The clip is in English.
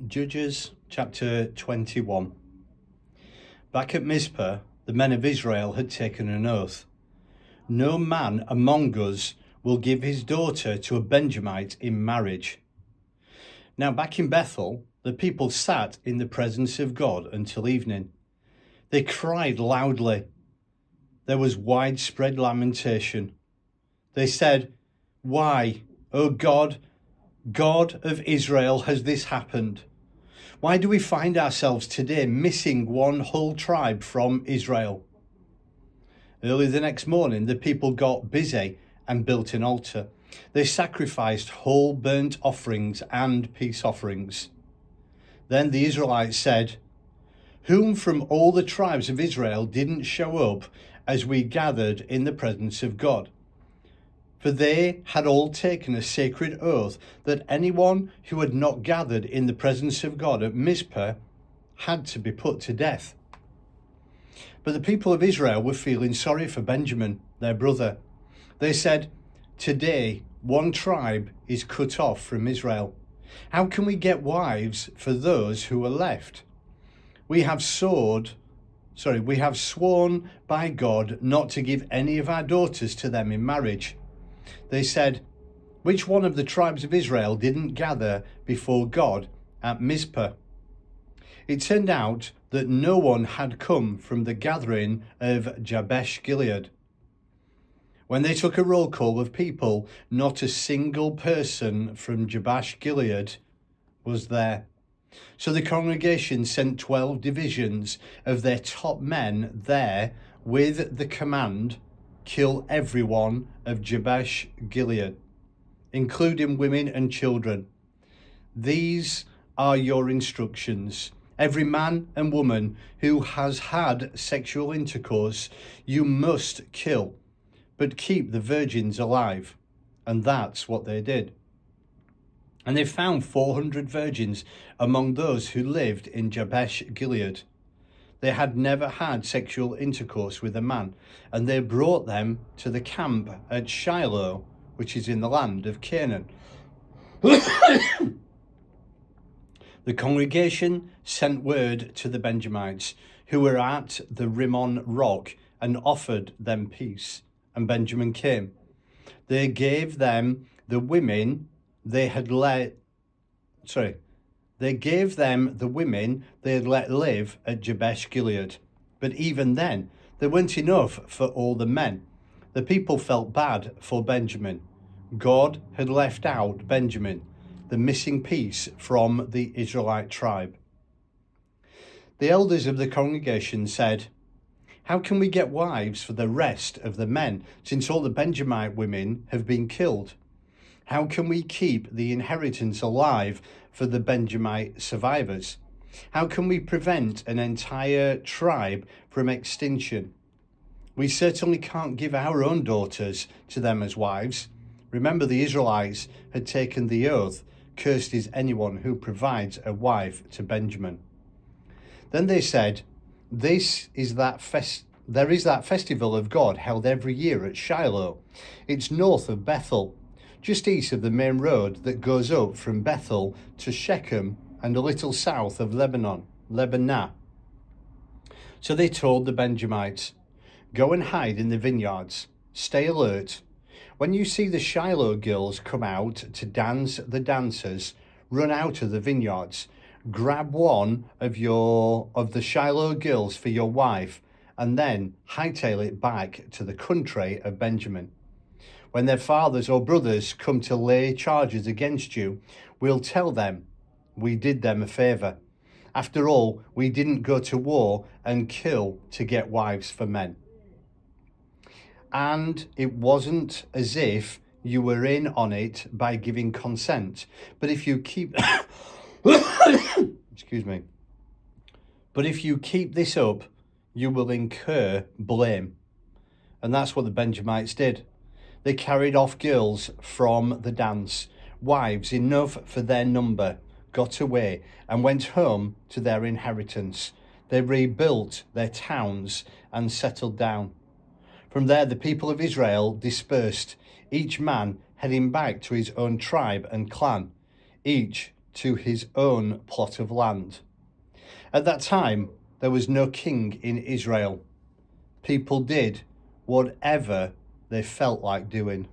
Judges chapter 21. Back at Mizpah, the men of Israel had taken an oath. No man among us will give his daughter to a Benjamite in marriage. Now back in Bethel, the people sat in the presence of God until evening. They cried loudly. There was widespread lamentation. They said, "Why, O God, God of Israel, has this happened? Why do we find ourselves today missing one whole tribe from Israel?" Early the next morning, the people got busy and built an altar. They sacrificed whole burnt offerings and peace offerings. Then the Israelites said, "Whom from all the tribes of Israel didn't show up as we gathered in the presence of God?" For they had all taken a sacred oath that anyone who had not gathered in the presence of God at Mizpah had to be put to death. But the people of Israel were feeling sorry for Benjamin, their brother. They said, "Today, one tribe is cut off from Israel. How can we get wives for those who are left? We have sworn by God not to give any of our daughters to them in marriage." They said, "Which one of the tribes of Israel didn't gather before God at Mizpah?" It turned out that no one had come from the gathering of Jabesh Gilead. When they took a roll call of people, not a single person from Jabesh Gilead was there. So the congregation sent 12 divisions of their top men there with the command, "Kill everyone of Jabesh Gilead, including women and children. These are your instructions. Every man and woman who has had sexual intercourse, you must kill, but keep the virgins alive." And that's what they did. And they found 400 virgins among those who lived in Jabesh Gilead. They had never had sexual intercourse with a man, and they brought them to the camp at Shiloh, which is in the land of Canaan. The congregation sent word to the Benjaminites, who were at the Rimmon Rock, and offered them peace. And Benjamin came. They gave them the women they had let live at Jabesh Gilead. But even then, there weren't enough for all the men. The people felt bad for Benjamin. God had left out Benjamin, the missing piece from the Israelite tribe. The elders of the congregation said, "How can we get wives for the rest of the men, since all the Benjamite women have been killed? How can we keep the inheritance alive for the Benjamite survivors? How can we prevent an entire tribe from extinction? We certainly can't give our own daughters to them as wives." Remember, the Israelites had taken the oath, "Cursed is anyone who provides a wife to Benjamin." Then they said, there is that festival of God held every year at Shiloh. It's north of Bethel, just east of the main road that goes up from Bethel to Shechem and a little south of Lebonah. So they told the Benjaminites, "Go and hide in the vineyards. Stay alert. When you see the Shiloh girls come out to dance the dancers, run out of the vineyards. Grab one of the Shiloh girls for your wife, and then hightail it back to the country of Benjamin. When their fathers or brothers come to lay charges against you, we'll tell them we did them a favor. After all, we didn't go to war and kill to get wives for men. And it wasn't as if you were in on it by giving consent. But if you keep But if you keep this up, you will incur blame." And that's what the Benjamites did. They carried off girls from the dance, wives enough for their number, got away and went home to their inheritance. They rebuilt their towns and settled down. From there, the people of Israel dispersed, each man heading back to his own tribe and clan, each to his own plot of land. At that time, there was no king in Israel. People did whatever they felt like doing.